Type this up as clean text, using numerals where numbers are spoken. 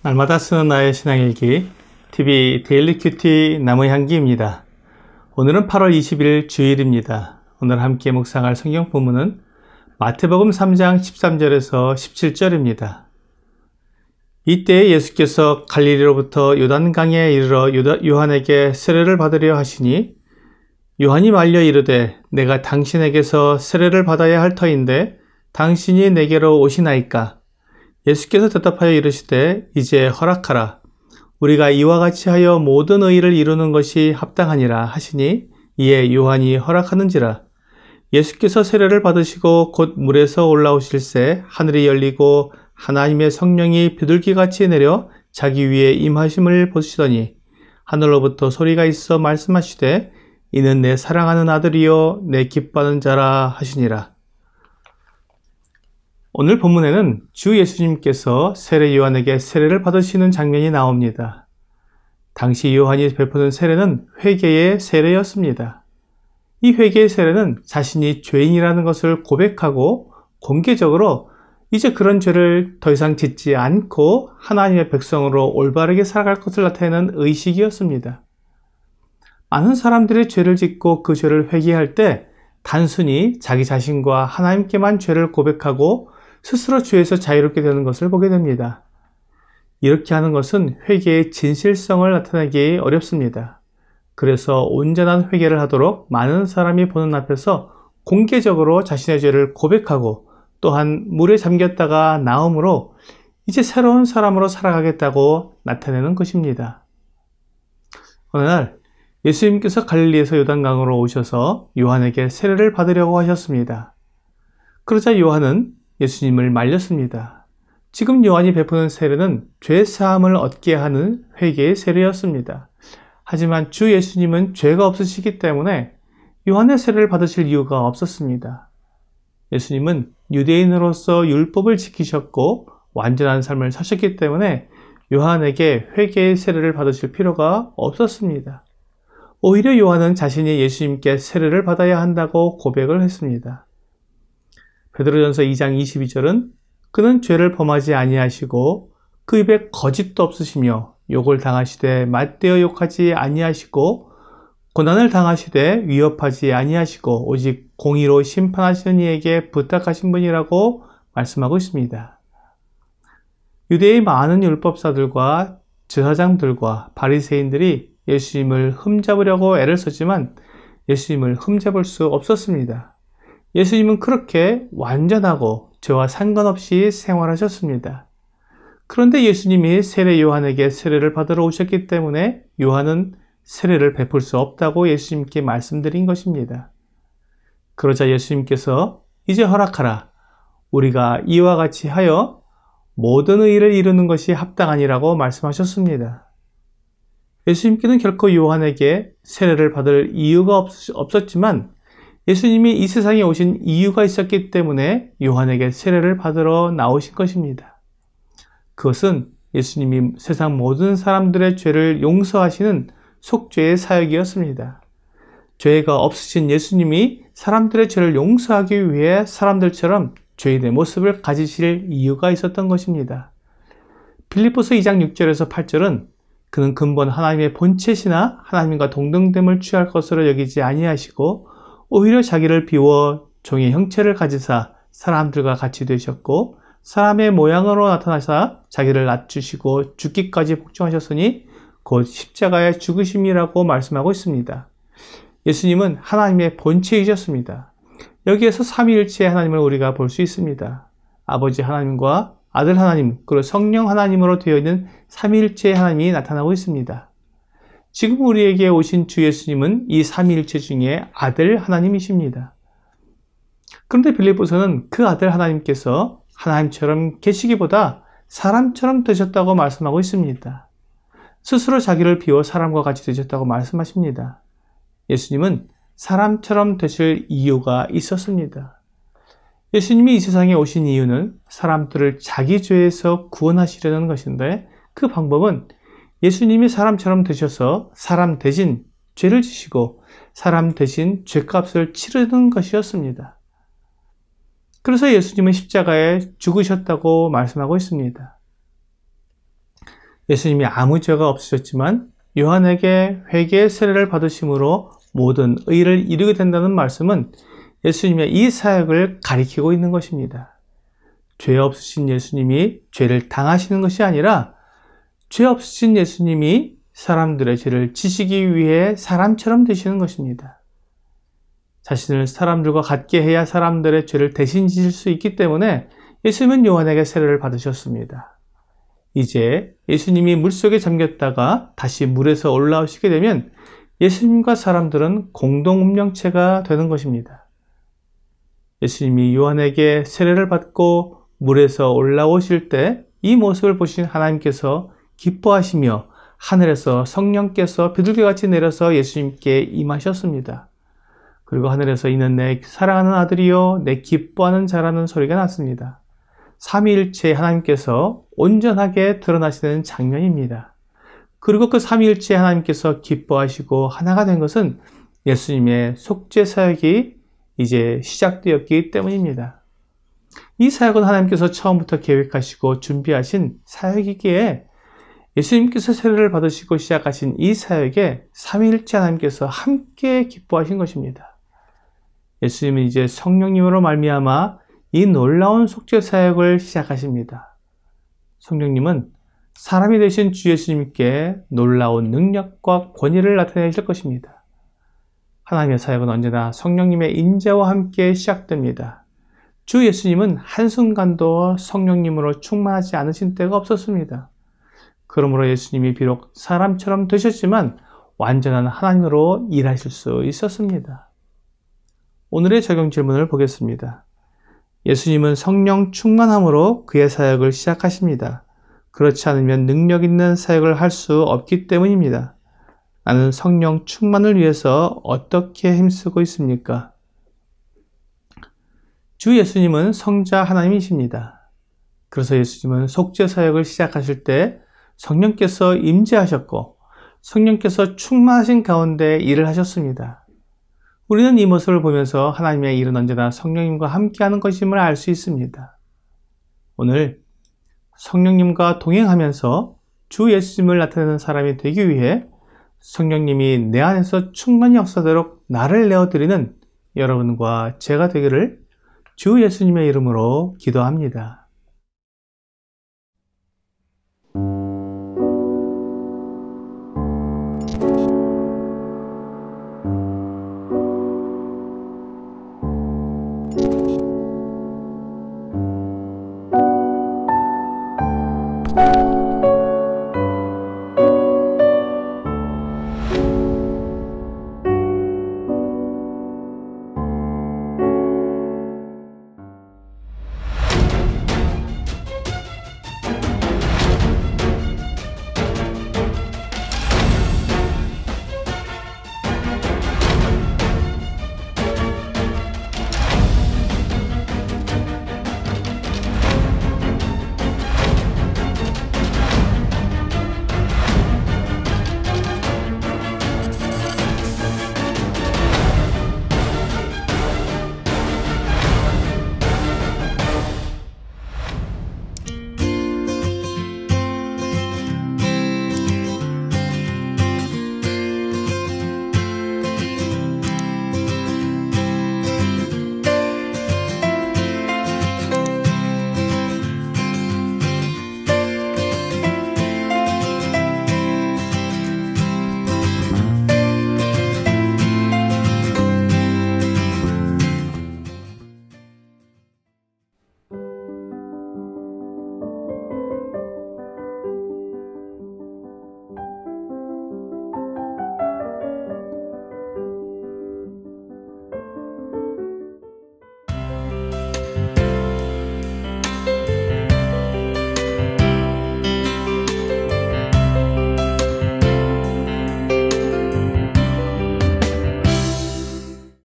날마다 쓰는 나의 신앙일기 TV 데일리 큐티 나무의 향기입니다. 오늘은 8월 20일 주일입니다. 오늘 함께 묵상할 성경 본문은 마태복음 3장 13절에서 17절입니다. 이때 예수께서 갈릴리로부터 요단강에 이르러 요한에게 세례를 받으려 하시니 요한이 말려 이르되 내가 당신에게서 세례를 받아야 할 터인데 당신이 내게로 오시나이까? 예수께서 대답하여 이르시되 이제 허락하라. 우리가 이와 같이 하여 모든 의를 이루는 것이 합당하니라 하시니 이에 요한이 허락하는지라. 예수께서 세례를 받으시고 곧 물에서 올라오실새 하늘이 열리고 하나님의 성령이 비둘기같이 내려 자기 위에 임하심을 보시더니 하늘로부터 소리가 있어 말씀하시되 이는 내 사랑하는 아들이요 내 기뻐하는 자라 하시니라. 오늘 본문에는 주 예수님께서 세례 요한에게 세례를 받으시는 장면이 나옵니다. 당시 요한이 베푸는 세례는 회개의 세례였습니다. 이 회개의 세례는 자신이 죄인이라는 것을 고백하고 공개적으로 이제 그런 죄를 더 이상 짓지 않고 하나님의 백성으로 올바르게 살아갈 것을 나타내는 의식이었습니다. 많은 사람들이 죄를 짓고 그 죄를 회개할 때 단순히 자기 자신과 하나님께만 죄를 고백하고 스스로 죄에서 자유롭게 되는 것을 보게 됩니다. 이렇게 하는 것은 회개의 진실성을 나타내기 어렵습니다. 그래서 온전한 회개를 하도록 많은 사람이 보는 앞에서 공개적으로 자신의 죄를 고백하고 또한 물에 잠겼다가 나옴으로 이제 새로운 사람으로 살아가겠다고 나타내는 것입니다. 어느 날 예수님께서 갈릴리에서 요단강으로 오셔서 요한에게 세례를 받으려고 하셨습니다. 그러자 요한은 예수님을 말렸습니다. 지금 요한이 베푸는 세례는 죄사함을 얻게 하는 회개의 세례였습니다. 하지만 주 예수님은 죄가 없으시기 때문에 요한의 세례를 받으실 이유가 없었습니다. 예수님은 유대인으로서 율법을 지키셨고 완전한 삶을 사셨기 때문에 요한에게 회개의 세례를 받으실 필요가 없었습니다. 오히려 요한은 자신이 예수님께 세례를 받아야 한다고 고백을 했습니다. 베드로전서 2장 22절은 그는 죄를 범하지 아니하시고 그 입에 거짓도 없으시며 욕을 당하시되 맞대어 욕하지 아니하시고 고난을 당하시되 위협하지 아니하시고 오직 공의로 심판하시는 이에게 부탁하신 분이라고 말씀하고 있습니다. 유대의 많은 율법사들과 제사장들과 바리새인들이 예수님을 흠잡으려고 애를 썼지만 예수님을 흠잡을 수 없었습니다. 예수님은 그렇게 완전하고 죄와 상관없이 생활하셨습니다. 그런데 예수님이 세례 요한에게 세례를 받으러 오셨기 때문에 요한은 세례를 베풀 수 없다고 예수님께 말씀드린 것입니다. 그러자 예수님께서 이제 허락하라. 우리가 이와 같이 하여 모든 의를 이루는 것이 합당하니라고 말씀하셨습니다. 예수님께는 결코 요한에게 세례를 받을 이유가 없었지만 예수님이 이 세상에 오신 이유가 있었기 때문에 요한에게 세례를 받으러 나오신 것입니다. 그것은 예수님이 세상 모든 사람들의 죄를 용서하시는 속죄의 사역이었습니다. 죄가 없으신 예수님이 사람들의 죄를 용서하기 위해 사람들처럼 죄인의 모습을 가지실 이유가 있었던 것입니다. 빌립보서 2장 6절에서 8절은 그는 근본 하나님의 본체시나 하나님과 동등됨을 취할 것으로 여기지 아니하시고 오히려 자기를 비워 종의 형체를 가지사 사람들과 같이 되셨고 사람의 모양으로 나타나사 자기를 낮추시고 죽기까지 복종하셨으니 곧 십자가의 죽으심이라고 말씀하고 있습니다. 예수님은 하나님의 본체이셨습니다. 여기에서 삼위일체의 하나님을 우리가 볼 수 있습니다. 아버지 하나님과 아들 하나님 그리고 성령 하나님으로 되어 있는 삼위일체의 하나님이 나타나고 있습니다. 지금 우리에게 오신 주 예수님은 이 삼위일체 중에 아들 하나님이십니다. 그런데 빌립보서는 그 아들 하나님께서 하나님처럼 계시기보다 사람처럼 되셨다고 말씀하고 있습니다. 스스로 자기를 비워 사람과 같이 되셨다고 말씀하십니다. 예수님은 사람처럼 되실 이유가 있었습니다. 예수님이 이 세상에 오신 이유는 사람들을 자기 죄에서 구원하시려는 것인데 그 방법은 예수님이 사람처럼 되셔서 사람 대신 죄를 지시고 사람 대신 죄값을 치르는 것이었습니다. 그래서 예수님은 십자가에 죽으셨다고 말씀하고 있습니다. 예수님이 아무 죄가 없으셨지만 요한에게 회개의 세례를 받으심으로 모든 의를 이루게 된다는 말씀은 예수님의 이 사역을 가리키고 있는 것입니다. 죄 없으신 예수님이 죄를 당하시는 것이 아니라 죄 없으신 예수님이 사람들의 죄를 지시기 위해 사람처럼 되시는 것입니다. 자신을 사람들과 같게 해야 사람들의 죄를 대신 지실 수 있기 때문에 예수님은 요한에게 세례를 받으셨습니다. 이제 예수님이 물속에 잠겼다가 다시 물에서 올라오시게 되면 예수님과 사람들은 공동 운명체가 되는 것입니다. 예수님이 요한에게 세례를 받고 물에서 올라오실 때 이 모습을 보신 하나님께서 기뻐하시며 하늘에서 성령께서 비둘기같이 내려서 예수님께 임하셨습니다. 그리고 하늘에서 이는 내 사랑하는 아들이요 내 기뻐하는 자라는 소리가 났습니다. 삼위일체 하나님께서 온전하게 드러나시는 장면입니다. 그리고 그 삼위일체 하나님께서 기뻐하시고 하나가 된 것은 예수님의 속죄 사역이 이제 시작되었기 때문입니다. 이 사역은 하나님께서 처음부터 계획하시고 준비하신 사역이기에 예수님께서 세례를 받으시고 시작하신 이 사역에 삼위일체 하나님께서 함께 기뻐하신 것입니다. 예수님은 이제 성령님으로 말미암아 이 놀라운 속죄 사역을 시작하십니다. 성령님은 사람이 되신 주 예수님께 놀라운 능력과 권위를 나타내실 것입니다. 하나님의 사역은 언제나 성령님의 인자와 함께 시작됩니다. 주 예수님은 한순간도 성령님으로 충만하지 않으신 때가 없었습니다. 그러므로 예수님이 비록 사람처럼 되셨지만 완전한 하나님으로 일하실 수 있었습니다. 오늘의 적용 질문을 보겠습니다. 예수님은 성령 충만함으로 그의 사역을 시작하십니다. 그렇지 않으면 능력 있는 사역을 할 수 없기 때문입니다. 나는 성령 충만을 위해서 어떻게 힘쓰고 있습니까? 주 예수님은 성자 하나님이십니다. 그래서 예수님은 속죄 사역을 시작하실 때 성령께서 임재하셨고 성령께서 충만하신 가운데 일을 하셨습니다. 우리는 이 모습을 보면서 하나님의 일은 언제나 성령님과 함께하는 것임을 알 수 있습니다. 오늘 성령님과 동행하면서 주 예수님을 나타내는 사람이 되기 위해 성령님이 내 안에서 충만히 역사되도록 나를 내어드리는 여러분과 제가 되기를 주 예수님의 이름으로 기도합니다.